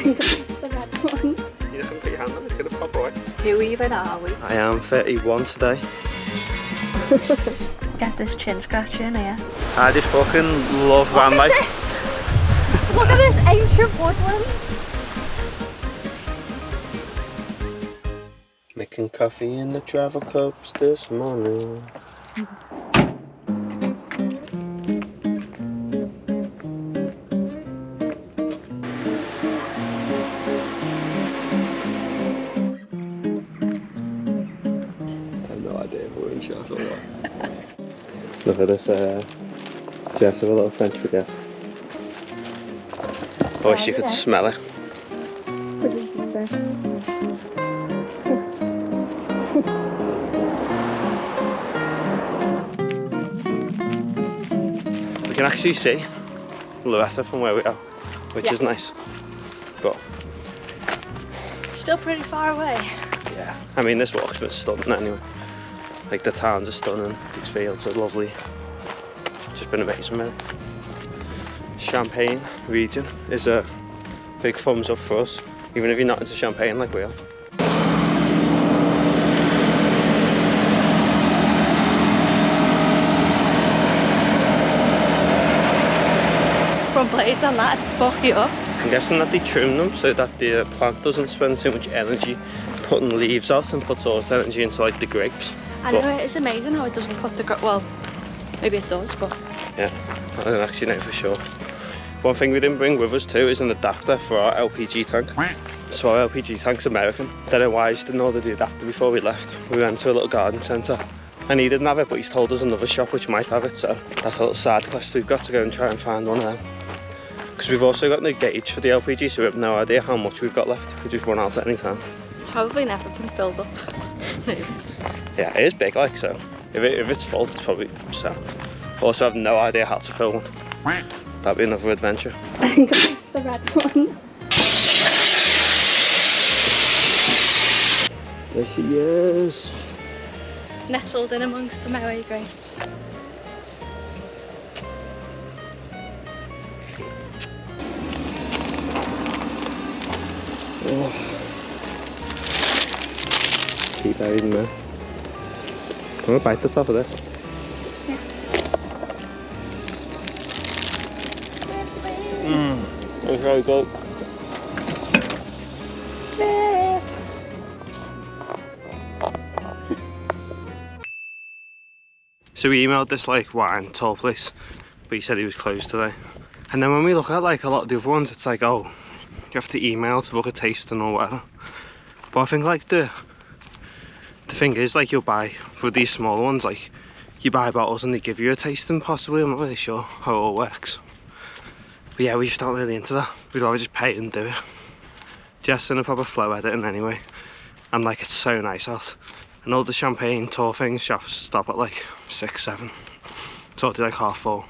It's the red one. You can put your hand on it, it's gonna pop away. Who even are we? I am 31 today. Get this chin scratching here. I just fucking love Vanlife. Look at this ancient woodland. Making coffee in the travel cups this morning. Look at this, Jess with a little French baguette. I wish you could smell it. What does it say? We can actually see Loretta from where we are, which is nice. But Still pretty far away. yeah, I mean this walk's been stunning anyway. Like the towns are stunning, these fields are lovely. It's just been amazing, really. Champagne region is a big thumbs up for us, even if you're not into champagne like we are. From blades on that, fuck you up. I'm guessing that they trim them so that the plant doesn't spend too much energy putting leaves out and puts all its energy into like the grapes. I know, it's amazing how it doesn't put the well, maybe it does, but yeah, I don't actually know for sure. One thing we didn't bring with us too is an adapter for our LPG tank. So our LPG tank's American. Don't know why I just didn't order the adapter before we left. We went to a little garden centre and he didn't have it, but he's told us another shop which might have it, so that's a little side quest. We've got to go and try and find one of them. Because we've also got no gauge for the LPG, so we have no idea how much we've got left. We could just run out at any time. it's probably never been filled up. Yeah, it is big, like, so if it's full, it's probably sound. Also, I have no idea how to fill one. That'd be another adventure. I think it's the red one. There she is. Nestled in amongst the Maui grapes. Oh. Keep buried in there. I'm gonna bite the top of this. Yeah. It's very good. So we emailed this like wine toll place, but he said he was closed today. And then when we look at like a lot of the other ones, it's like, oh, you have to email to book a tasting or whatever. But I think like the thing is, like, you'll buy for these smaller ones, like you buy bottles and they give you a tasting possibly. I'm not really sure how it all works. But yeah, we just aren't really into that. We'd rather just pay and do it. Jess in a proper flow editing anyway. And like, it's so nice out. And all the champagne tour things stop at like 6, 7. So I'll do like 4:30.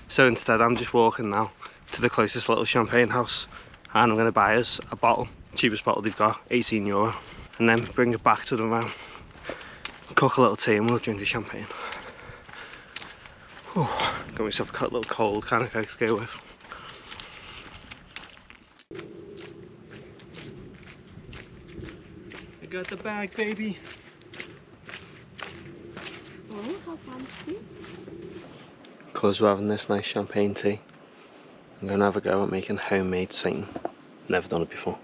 So instead I'm just walking now to the closest little champagne house. And I'm going to buy us a bottle, cheapest bottle they've got, €18. And then bring it back to them around. Cook a little tea and we'll drink the champagne. Whew. Got myself a little cold kind of Coke to go with. I got the bag, baby. Oh, how fancy. Because we're having this nice champagne tea, I'm going to have a go at making homemade Seitan. Never done it before.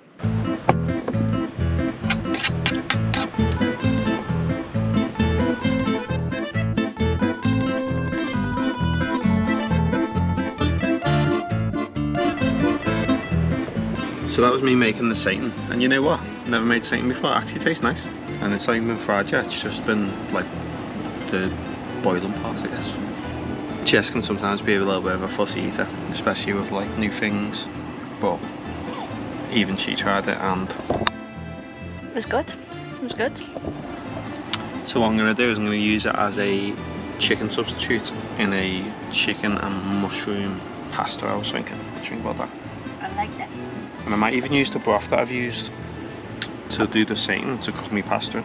So that was me making the Seitan, and you know what? Never made Seitan before. It actually tastes nice, and it's not even been fried yet. It's just been like the boiling part, I guess. Jess can sometimes be a little bit of a fussy eater, especially with like new things, but even she tried it and It was good. It was good. so what I'm going to do is I'm going to use it as a chicken substitute in a chicken and mushroom pasta. I was thinking, what do you think about that? I like that. And I might even use the broth that I've used to do the Seitan to cook me pasta.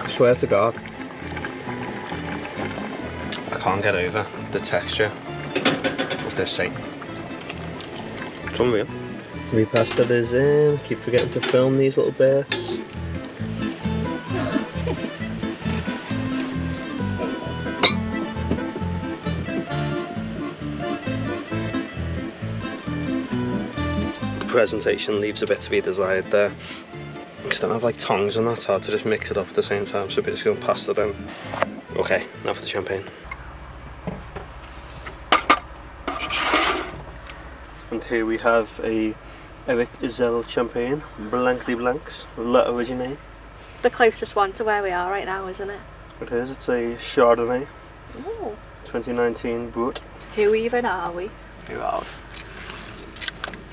I swear to God, I can't get over the texture of this Seitan. It's unreal. Repasta is in. Keep forgetting to film these little bits. The presentation leaves a bit to be desired there. Because I don't have like tongs and that, it's hard to just mix it up at the same time, so we're just going to pasta then. Okay, now for the champagne. And here we have a Eric Isel champagne, Blanc de Blancs, La Origine. The closest one to where we are right now, isn't it? It is, it's a Chardonnay. Ooh. 2019 Brut. Who even are we? Who are we?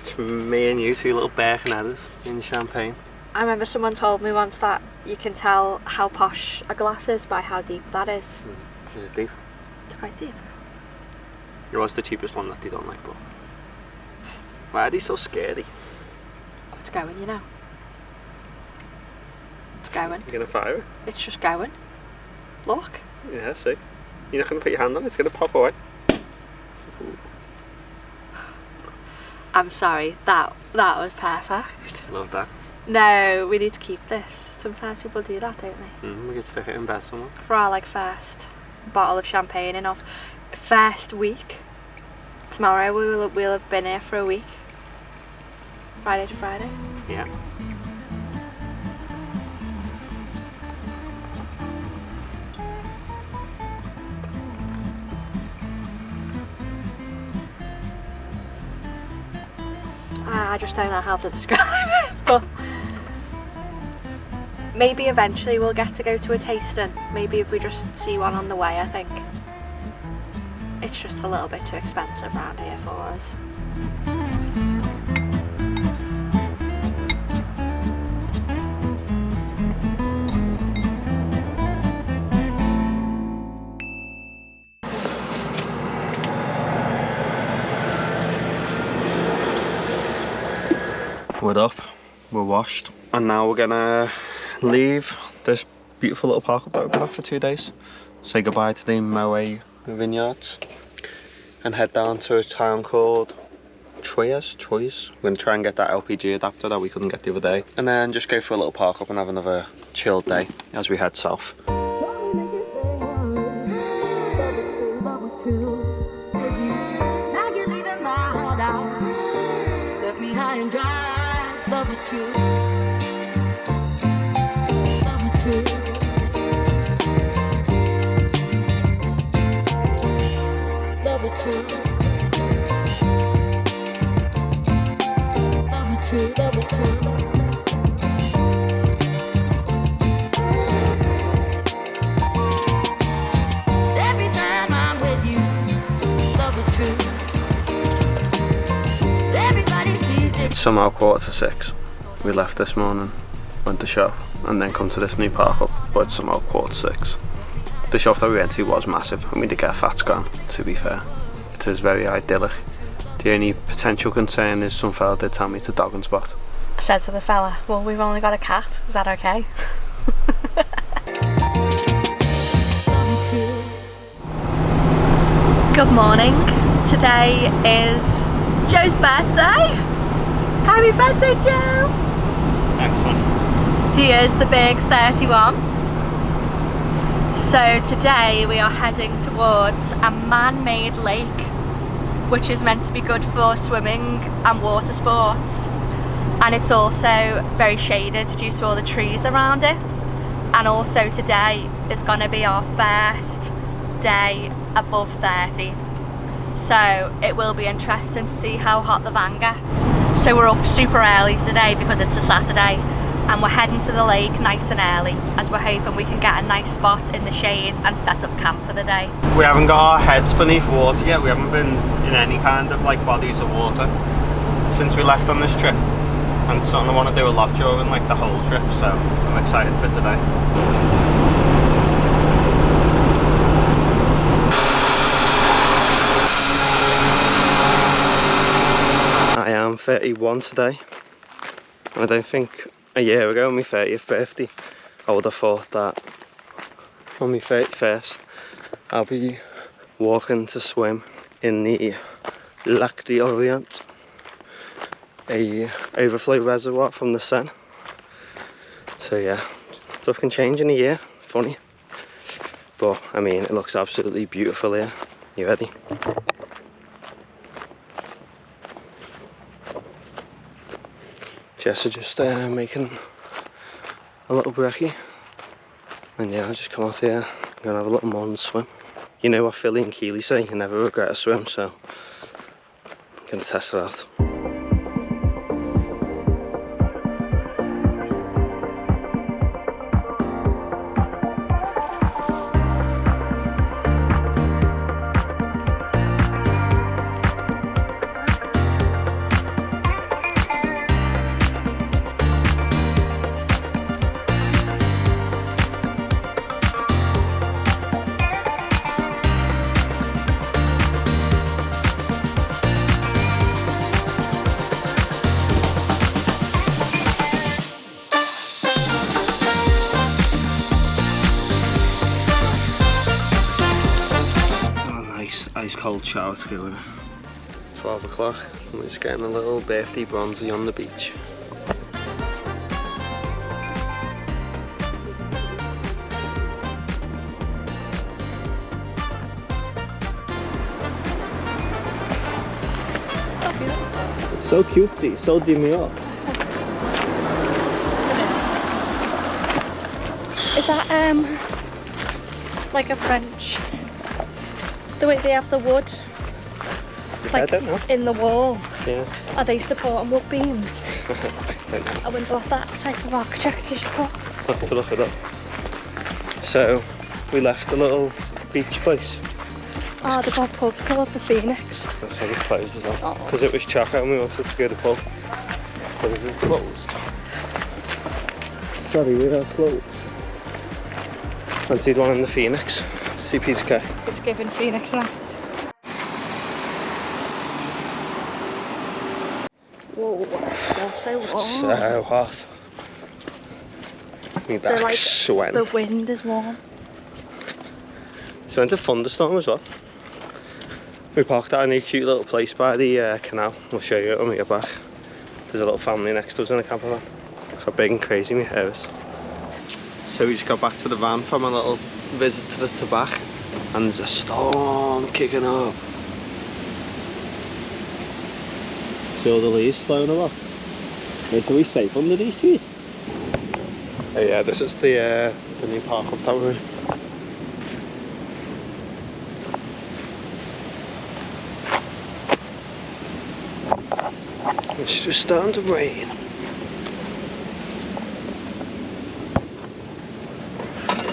It's me and you, two little Birkenheaders in champagne. I remember someone told me once that you can tell how posh a glass is by how deep that is. Is it deep? It's quite deep. It was the cheapest one that they don't like, but why are they so scary? Oh, it's going, you know. It's going. You're gonna fire it? It's just going. Look. Yeah, see. You're not gonna put your hand on it, it's gonna pop away. I'm sorry, that was perfect. Love that. No, we need to keep this. Sometimes people do that, don't they? We could stick it in bed somewhere. For our like first bottle of champagne and off first week. Tomorrow we'll have been here for a week. Friday to Friday. Yeah. I just don't know how to describe it, but maybe eventually we'll get to go to a tasting. Maybe if we just see one on the way, I think. It's just a little bit too expensive around here for us. We're up, we're washed, and now we're gonna leave this beautiful little park that we've been at for 2 days, say goodbye to the Moe vineyards, and head down to a town called Troyes. We're gonna try and get that LPG adapter that we couldn't get the other day, and then just go for a little park up and have another chilled day as we head south. Love was true. Love was true. Love was true. Love was true. Love was true. Every time I'm with you, love was true. Everybody sees it. It's somehow 6:15. We left this morning, went to shop, and then come to this new park up, but it's somehow 6:15. The shop that we went to was massive, and we did get a fat scan, to be fair. It is very idyllic. The only potential concern is some fella did tell me it's a dogging spot. I said to the fella, well, we've only got a cat, is that okay? Good morning. Today is Joe's birthday. Happy birthday, Joe! Excellent. He is the big 31. So today we are heading towards a man-made lake, which is meant to be good for swimming and water sports. And it's also very shaded due to all the trees around it. And also today is going to be our first day above 30. So it will be interesting to see how hot the van gets. So we're up super early today because it's a Saturday, and we're heading to the lake nice and early as we're hoping we can get a nice spot in the shade and set up camp for the day. We haven't got our heads beneath water yet. We haven't been in any kind of like bodies of water since we left on this trip, and it's something I want to do a lot during like the whole trip, so I'm excited for today. I am 31 today, and I don't think a year ago on my 30th birthday I would have thought that on my 31st I'll be walking to swim in the Lac D'Orient, a overflow reservoir from the Seitan. So yeah, stuff can change in a year, funny. But I mean, it looks absolutely beautiful here. You ready? Jess are just making a little brekkie, and yeah, I'll just come out here. I'm gonna have a little morning swim. You know what Philly and Keely say, you never regret a swim, so I'm gonna test it out. Ice cold shower to go with it. 12 o'clock and we're just getting a little birthday bronzy on the beach. It's so cutesy, so demure. Is that like a French? The way they have the wood, like I don't know. in the wall. Yeah. Are they supporting wood beams? I don't know. I wonder what that type of architecture is called. I'll have to look it up. So we left the little beach place. Oh, they got pubs called the Phoenix. I think it's closed as well. Oh. Because it was chocker and we wanted to go to the pub. But it was closed. Sorry, we are closed. Fancied one in the Phoenix. CP's It's giving Phoenix night. Whoa, they're so warm. So hot. My They're back's like, sweating. the wind is warm. So went to thunderstorm as well. We parked at a new cute little place by the canal. We'll show you it when we get back. There's a little family next to us in a camper van. Look how big and crazy my hair is. So we just got back to the van from a little visit to the tobacco, and there's a storm kicking up. See all the leaves flying about? Wait, are we safe under these trees? Oh yeah, this is the new park up that way. It's just starting to rain.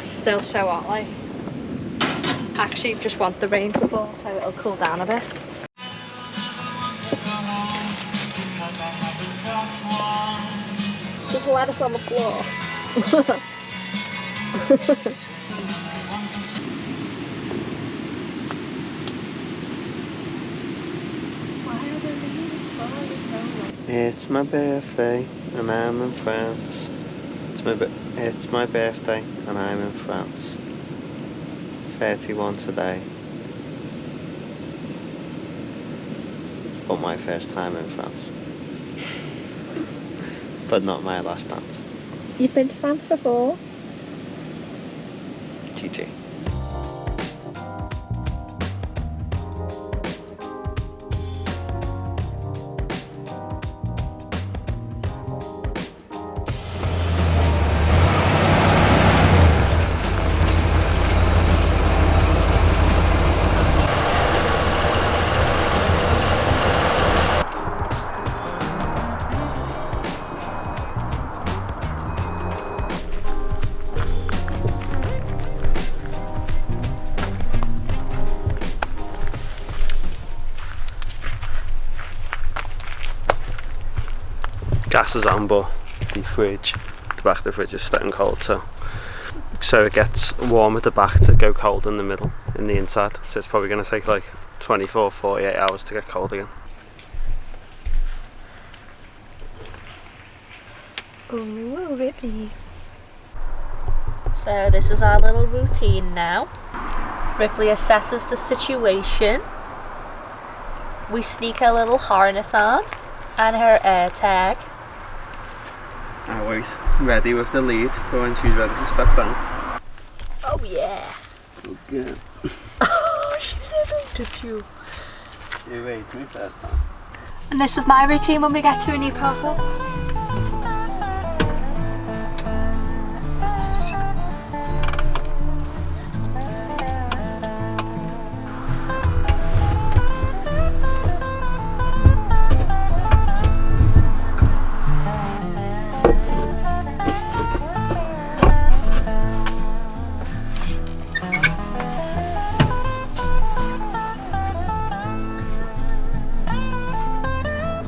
Still so hot, like. Actually, just want the rain to fall so it'll cool down a bit. Just let us on the floor. Why are the leaves falling? It's my birthday and I'm in France. It's my birthday and I'm in France. 31 today. But my first time in France. But not my last dance. You've been to France before? GG. Gas is on, but the back of the fridge is staying cold, so it gets warm at the back to go cold in the middle, in the inside. So it's probably going to take like 24, 48 hours to get cold again. Ooh, really? So this is our little routine now. Ripley assesses the situation. We sneak her little harness on and her air tag. Always ready with the lead for when she's ready to step down. Oh yeah. Okay. Oh, she's a you. You wait me first time. And this is my routine when we get to a new park.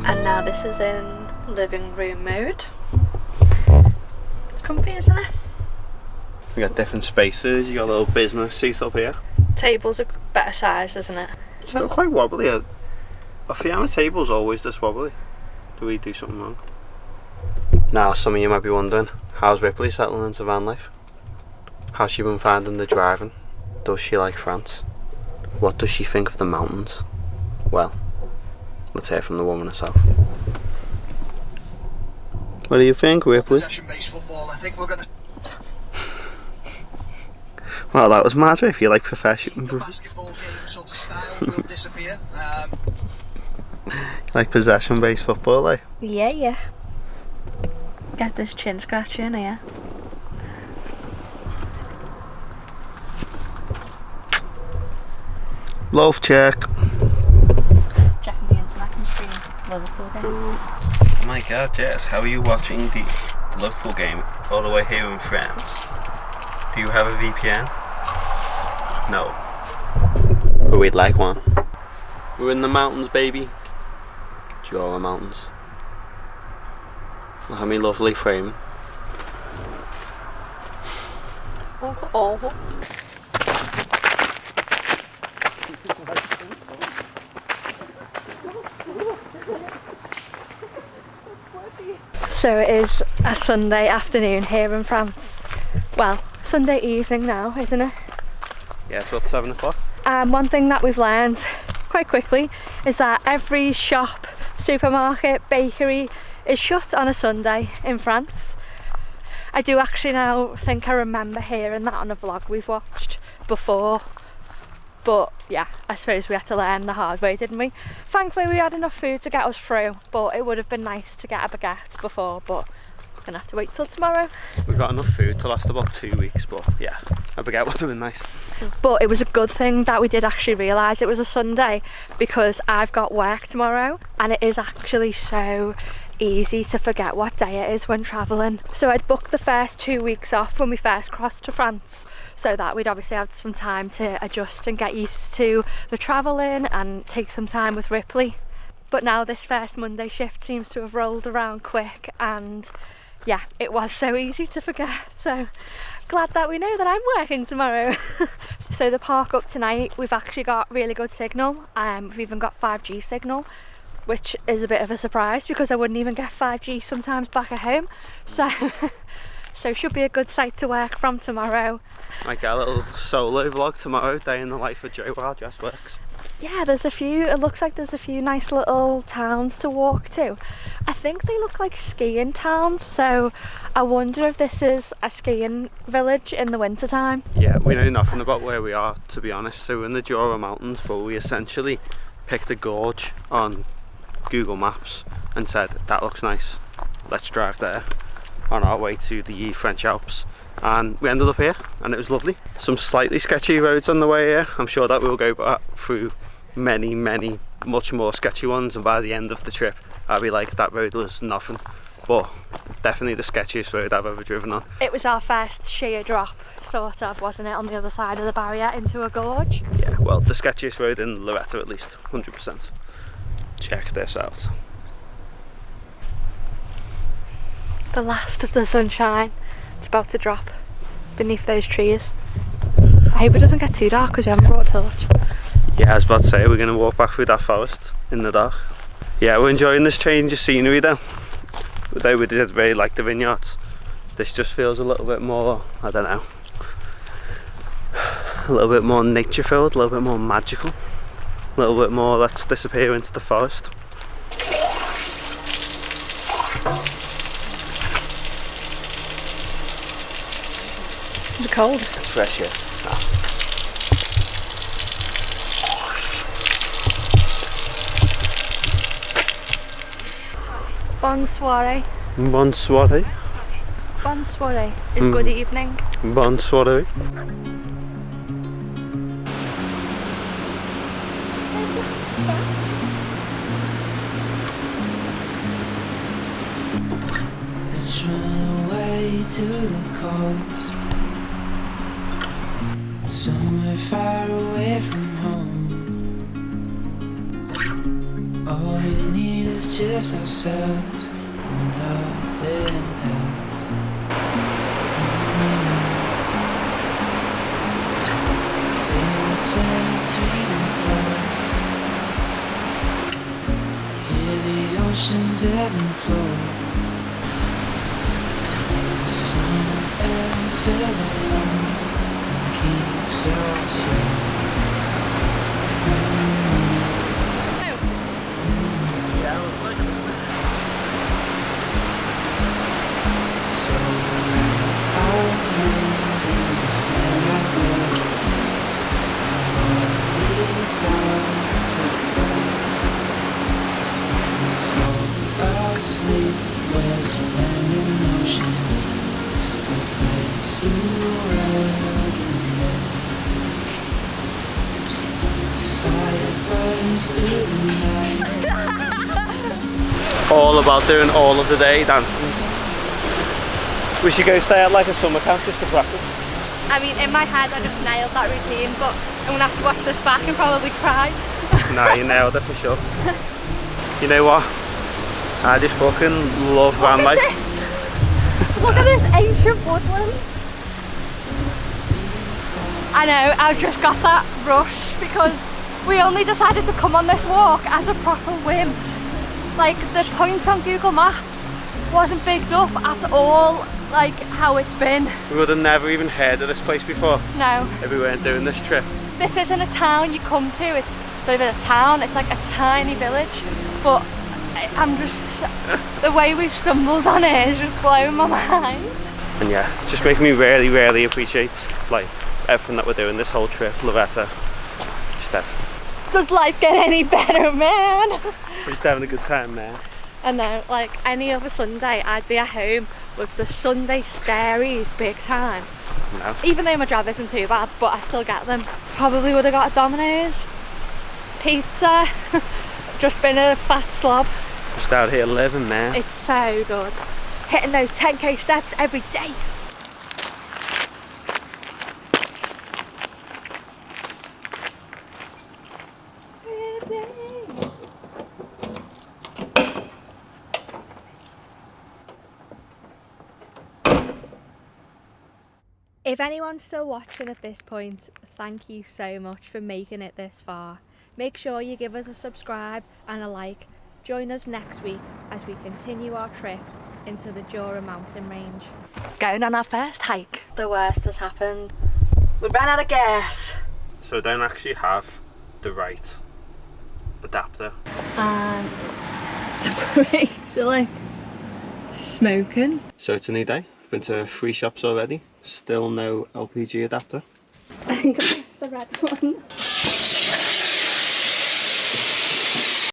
And now this is in living room mode. It's comfy, isn't it? We got different spaces, you got a little business seat up here. Table's a better size, isn't it? It's still quite wobbly. A Fiamma table's always this wobbly. Do we do something wrong? Now some of you might be wondering, how's Ripley settling into van life? How's she been finding the driving? Does she like France? What does she think of the mountains? Well, let's hear from the woman herself. What do you think, Ripley? Possession-based football. I think we're going to. Well, that was mad. If you like profession, The basketball game sort of style will disappear. like possession-based football, like. Yeah. Get this chin scratching here. Love check. Checking the internet and stream Liverpool game. Oh my God, Jess, how are you watching the Liverpool game all the way here in France? Do you have a VPN? No. But we'd like one. We're in the mountains, baby. Jura Mountains. Look at me lovely frame. Oh. So it is a Sunday afternoon here in France. Well, Sunday evening now, isn't it? Yeah, it's about 7 o'clock. One thing that we've learned quite quickly is that every shop, supermarket, bakery is shut on a Sunday in France. I do actually now think I remember hearing that on a vlog we've watched before. But yeah, I suppose we had to learn the hard way, didn't we? Thankfully we had enough food to get us through, but it would have been nice to get a baguette before, but we're gonna have to wait till tomorrow. We've got enough food to last about 2 weeks, but yeah, a baguette would have been nice. But it was a good thing that we did actually realise it was a Sunday, because I've got work tomorrow and it is actually so easy to forget what day it is when travelling. So I'd booked the first 2 weeks off when we first crossed to France, so that we'd obviously have some time to adjust and get used to the travelling and take some time with Ripley. But now this first Monday shift seems to have rolled around quick, and yeah, it was so easy to forget. So glad that we know that I'm working tomorrow. So the park up tonight, we've actually got really good signal. We've even got 5G signal, which is a bit of a surprise because I wouldn't even get 5G sometimes back at home. So should be a good site to work from tomorrow. Might get a little solo vlog tomorrow, day in the life of Joe while Jess works. Yeah, it looks like there's a few nice little towns to walk to. I think they look like skiing towns, so I wonder if this is a skiing village in the winter time. Yeah, we know nothing about where we are, to be honest. So we're in the Jura Mountains, but we essentially picked a gorge on Google Maps and said, that looks nice, let's drive there, on our way to the French Alps. And we ended up here and it was lovely. Some slightly sketchy roads on the way here. I'm sure that we'll go back through many much more sketchy ones, and by the end of the trip I'll be like, that road was nothing, but definitely the sketchiest road I've ever driven on. It was our first sheer drop, sort of, wasn't it, on the other side of the barrier into a gorge? Yeah, well, the sketchiest road in Loretta at least, 100%. Check this out. The last of the sunshine. It's about to drop beneath those trees. I hope it doesn't get too dark because we haven't brought a torch. Yeah, I was about to say, we're going to walk back through that forest in the dark. Yeah, we're enjoying this change of scenery though. Though we did really like the vineyards, this just feels a little bit more, I don't know. A little bit more nature filled, a little bit more magical, a little bit more let's disappear into the forest. Is it cold? It's fresh, yeah. Bonne soirée. Bonne soirée. Bonne soirée is good evening. Bonne soirée. Let's run away to the coast, somewhere far away from home. All we need is just ourselves and nothing else. Feel the sun between our toes, hear the oceans ebb and flow. And fills our lungs and keeps us young. So our names in the sand, these down to we fall asleep with land in motion. All about doing all of the day dancing. We should go stay at like a summer camp just to practice. I mean, in my head I just nailed that routine, but I'm gonna have to watch this back and probably cry. Nah, you nailed it for sure. You know what? I just fucking love Vanlife. Look at this ancient woodland. I know, I've just got that rush because we only decided to come on this walk as a proper whim. Like, the point on Google Maps wasn't bigged up at all, like how it's been. We would have never even heard of this place before. No. If we weren't doing this trip. This isn't a town you come to, it's not even a town, it's like a tiny village. But I'm just, the way we've stumbled on it is just blowing my mind. And yeah, it's just making me really, really appreciate like everything that we're doing this whole trip. Lavetta, Steph. Does life get any better, man? We're just having a good time, man. I know, like any other Sunday I'd be at home with the Sunday scaries big time. No. Even though my job isn't too bad, but I still get them. Probably would have got a Domino's, pizza, just been a fat slob. Just out here living, man. It's so good. Hitting those 10k steps every day. If anyone's still watching at this point, thank you so much for making it this far. Make sure you give us a subscribe and a like. Join us next week as we continue our trip into the Jura mountain range. Going on our first hike. The worst has happened. We ran out of gas. So I don't actually have the right adapter. And the brakes are like smoking. So it's a new day. I've been to 3 shops already. Still no LPG adapter. I think I pressed the red one.